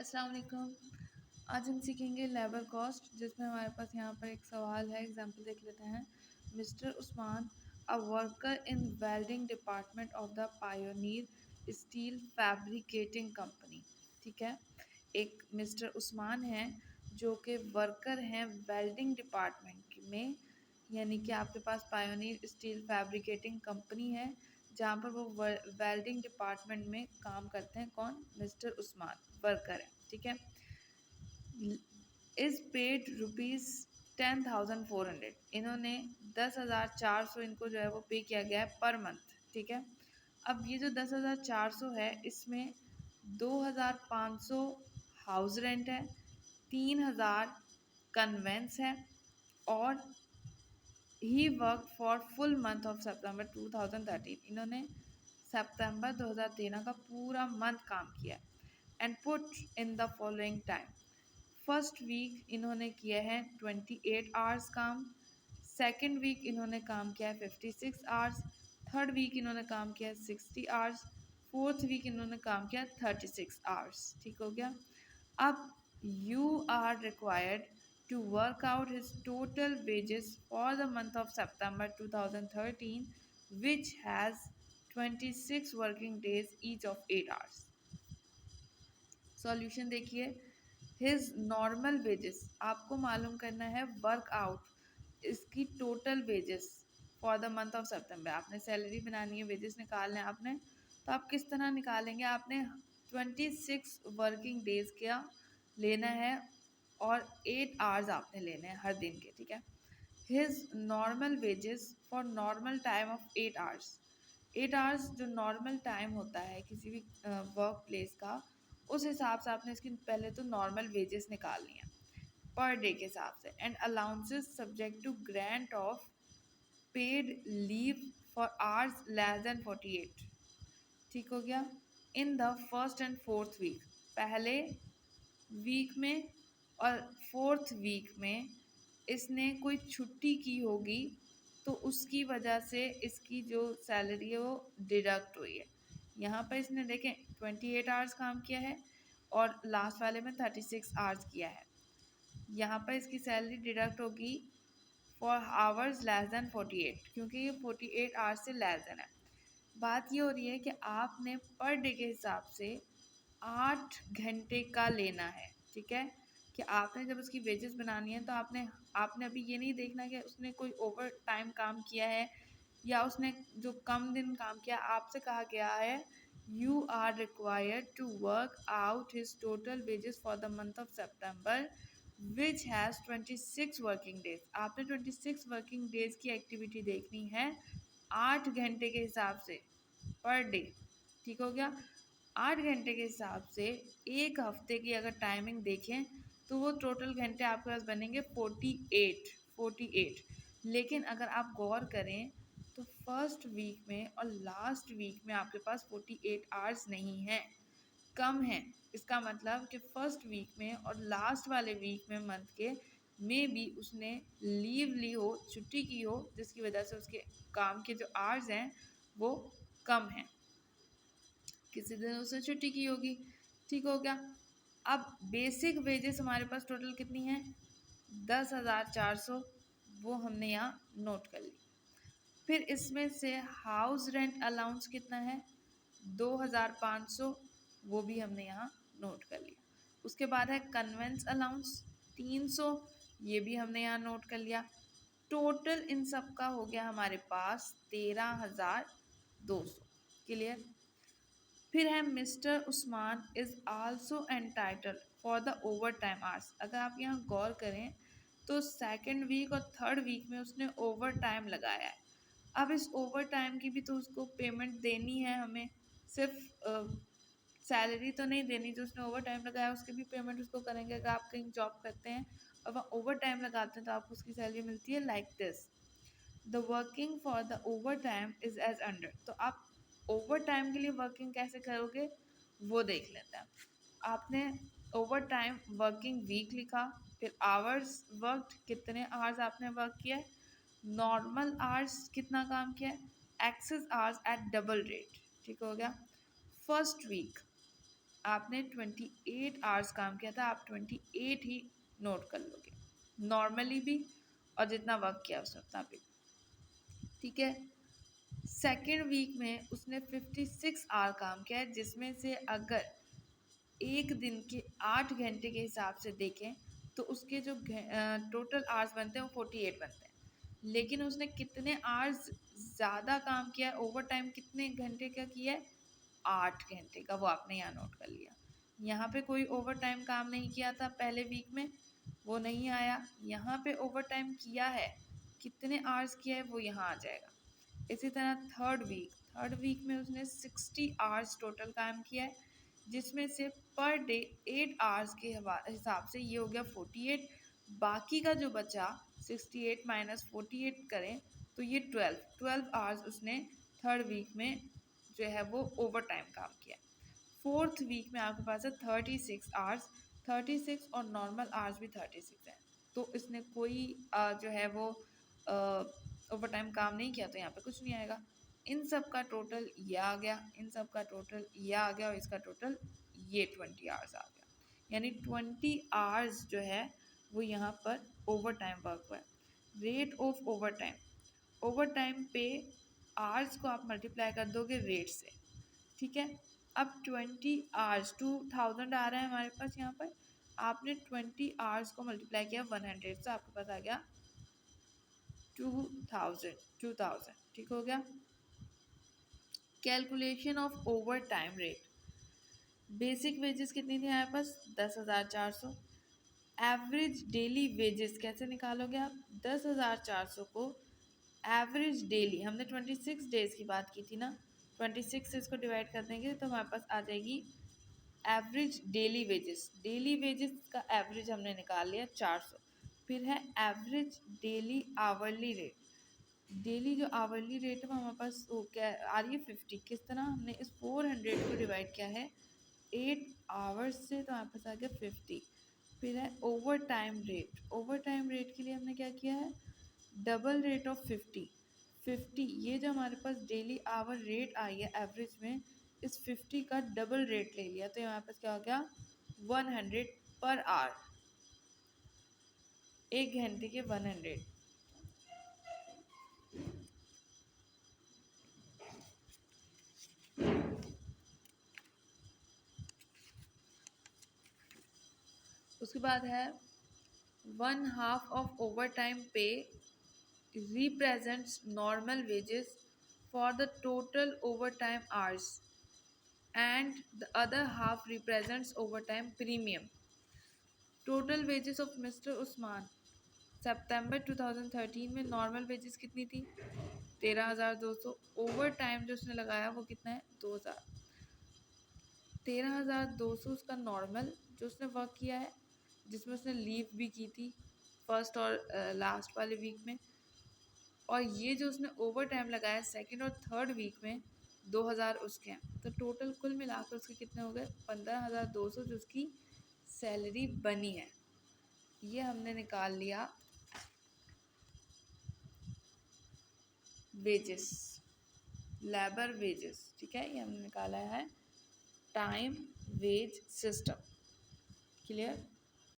अस्सलाम वालेकुम। आज हम सीखेंगे लेबर कॉस्ट, जिसमें हमारे पास यहाँ पर एक सवाल है। एग्जाम्पल देख लेते हैं। Mister Usman, a worker in welding department of the pioneer steel fabricating company. ठीक है, एक मिस्टर उस्मान हैं जो कि वर्कर हैं वेल्डिंग डिपार्टमेंट में, यानी कि आपके पास पायोनियर स्टील फैब्रिकेटिंग कंपनी है जहाँ पर वो वेल्डिंग डिपार्टमेंट में काम करते हैं। कौन? मिस्टर उस्मान वर्कर है। ठीक है, इज पेड ₹10,400। इन्होंने 10,400 इनको जो है वो पे किया गया है पर मंथ। ठीक है, अब ये जो 10,400 है इसमें 2,500 हाउस रेंट है, 3,000 कन्वेंस है, और he work for full month of सितंबर 2013। इन्होंने सितंबर 2013 का पूरा मंथ काम किया and put in the following time. First week इन्होंने किया है 28 आवर्स काम, सेकेंड वीक इन्होंने काम किया है 56 आवर्स, थर्ड वीक इन्होंने काम किया है 60 आवर्स, फोर्थ वीक इन्होंने काम किया 36 आवर्स। ठीक हो गया। अब you are required to work out his total wages for the month of September 2013, which has 26 working days each of 8 hours. Solution देखिए। हिज नॉर्मल वेजेस आपको मालूम करना है, वर्क आउट इसकी total wages for the month of सितंबर। आपने salary बनानी है, वेजेस निकालने हैं आपने, तो आप किस तरह निकालेंगे? आपने 26 वर्किंग डेज का लेना है और 8 आवर्स आपने लेने हैं हर दिन के। ठीक है, his normal wages for normal time of 8 hours. 8 hours जो नॉर्मल टाइम होता है किसी भी वर्क प्लेस का, उस हिसाब से आपने इसकी पहले तो नॉर्मल वेजेस निकालनी है पर डे के हिसाब से, and allowances subject to grant of paid leave for hours less than 48। ठीक हो गया। In the first and fourth week, पहले वीक में और फोर्थ वीक में इसने कोई छुट्टी की होगी तो उसकी वजह से इसकी जो सैलरी है वो डिडक्ट हुई है। यहाँ पर इसने देखें 28 आवर्स काम किया है और लास्ट वाले में 36 आवर्स किया है। यहाँ पर इसकी सैलरी डिडक्ट होगी फॉर आवर्स लेस देन 48, क्योंकि ये 48 आवर्स से लेस देन है। बात ये हो रही है कि आपने पर डे के हिसाब से 8 घंटे का लेना है। ठीक है, कि आपने जब उसकी वेजेस बनानी है तो आपने आपने अभी ये नहीं देखना कि उसने कोई ओवर टाइम काम किया है या उसने जो कम दिन काम किया। आपसे कहा गया है you are required to work out his total wages for the month of September which has 26 working days. आपने 26 वर्किंग डेज की एक्टिविटी देखनी है 8 घंटे के हिसाब से पर डे। ठीक हो गया। 8 घंटे के हिसाब से एक हफ्ते की अगर टाइमिंग देखें तो वो टोटल घंटे आपके पास बनेंगे 48। लेकिन अगर आप गौर करें तो फर्स्ट वीक में और लास्ट वीक में आपके पास 48 आवर्स नहीं हैं, कम है। इसका मतलब कि फर्स्ट वीक में और लास्ट वाले वीक में मंथ के में भी उसने लीव ली हो, छुट्टी की हो, जिसकी वजह से उसके काम के जो आवर्स हैं वो कम हैं। किसी दिन उसने छुट्टी की होगी। ठीक हो गया। अब बेसिक वेजेस हमारे पास टोटल कितनी है? 10,400, वो हमने यहाँ नोट कर ली। फिर इसमें से हाउस रेंट अलाउंस कितना है? 2,500, वो भी हमने यहाँ नोट कर लिया। उसके बाद है कन्वेंस अलाउंस 300, ये भी हमने यहाँ नोट कर लिया। टोटल इन सब का हो गया हमारे पास 13,200। क्लियर। फिर है mister Usman is also entitle for the over time hours. अगर आप यहाँ गौर करें तो सेकेंड वीक और थर्ड वीक में उसने ओवर टाइम लगाया है। अब इस ओवर टाइम की भी तो उसको पेमेंट देनी है हमें, सिर्फ सैलरी तो नहीं देनी। जो उसने ओवर टाइम लगाया उसकी भी पेमेंट उसको करेंगे। अगर आप कहीं जॉब करते हैं और वहाँ ओवर टाइम लगाते हैं तो आपको उसकी सैलरी मिलती है like this. The working for the over time is as under. तो आप ओवर टाइम के लिए वर्किंग कैसे करोगे वो देख लेते हैं। आपने ओवर टाइम वर्किंग वीक लिखा, फिर आवर्स वर्कड, कितने आवर्स आपने वर्क किया है, नॉर्मल आवर्स कितना काम किया है, excess hours at double rate. ठीक हो गया। फर्स्ट वीक आपने 28 आवर्स काम किया था, आप 28 ही नोट कर लोगे, नॉर्मली भी और जितना वर्क किया उसने उतना भी, ठीक है। सेकेंड वीक में उसने 56 आवर काम किया है, जिसमें से अगर एक दिन के 8 घंटे के हिसाब से देखें तो उसके जो टोटल आवर्स बनते हैं वो 48 बनते हैं। लेकिन उसने कितने आवर्स ज़्यादा काम किया है, ओवर टाइम कितने घंटे का किया है, 8 घंटे का, वो आपने यहाँ नोट कर लिया। यहाँ पे कोई ओवर टाइम काम नहीं किया था पहले वीक में, वो नहीं आया। यहाँ पे ओवर टाइम किया है, कितने आवर्स किया है वो यहाँ आ जाएगा। इसी तरह थर्ड वीक में उसने 60 आवर्स टोटल काम किया है, जिसमें से पर डे 8 आवर्स के हिसाब से ये हो गया 48। बाकी का जो बचा 68 माइनस 48 करें तो ये 12 आवर्स उसने थर्ड वीक में जो है वो ओवर टाइम काम किया। फोर्थ वीक में आपके पास है 36 आवर्स, 36 और नॉर्मल आवर्स भी 36 है, तो इसने कोई जो है वो ओवर टाइम काम नहीं किया, तो यहाँ पे कुछ नहीं आएगा। इन सब का टोटल ये आ गया, इन सब का टोटल ये आ गया और इसका टोटल ये 20 आवर्स आ गया। यानी 20 आवर्स जो है वो यहाँ पर ओवर टाइम वर्क हुआ है। रेट ऑफ ओवर टाइम पे आवर्स को आप मल्टीप्लाई कर दोगे रेट से, ठीक है। अब 20 आवर्स 2000 आ रहा है हमारे पास, यहाँ पर आपने 20 आवर्स को मल्टीप्लाई किया 100 से, आपके पास आ गया 2000, ठीक हो गया। Calculation of over time rate, basic wages कितनी थी हमारे पास 10,400। एवरेज डेली वेजेस कैसे निकालोगे आप, 10,400 को एवरेज डेली, हमने 26 डेज की बात की थी ना, 26 से इसको डिवाइड कर देंगे तो हमारे पास आ जाएगी एवरेज डेली वेजेस का एवरेज हमने निकाल लिया 400। फिर है average daily hourly rate, daily जो आवरली रेट है वो हमारे पास वो क्या आ रही है 50। किस तरह हमने इस 400 को डिवाइड किया है 8 आवर्स से, तो हमारे पास आ गया 50। फिर है ओवर टाइम रेट के लिए हमने क्या किया है, डबल रेट ऑफ 50। ये जो हमारे पास डेली आवर रेट आई है एवरेज में, इस 50 का डबल रेट ले लिया, तो हमारे पास क्या हो गया 100 पर आवर, एक घंटे के 100। उसके बाद है 1/2 ऑफ ओवर टाइम पे represents normal wages for the total overtime hours and the other half represents overtime premium. Total wages of Mr. Usman सितंबर 2013 में नॉर्मल वेजेस कितनी थी 13,200। ओवर टाइम जो उसने लगाया वो कितना है 2,000। 13,200 उसका नॉर्मल जो उसने वर्क किया है, जिसमें उसने लीव भी की थी फर्स्ट और लास्ट वाले वीक में, और ये जो उसने ओवर टाइम लगाया सेकंड और थर्ड वीक में 2,000 उसके हैं, तो टोटल कुल मिलाकर उसके कितने हो गए 15,200 जो उसकी सैलरी बनी है। ये हमने निकाल लिया वेजेस, लेबर वेजेस, ठीक है। ये हमने निकाला है टाइम वेज सिस्टम, क्लियर।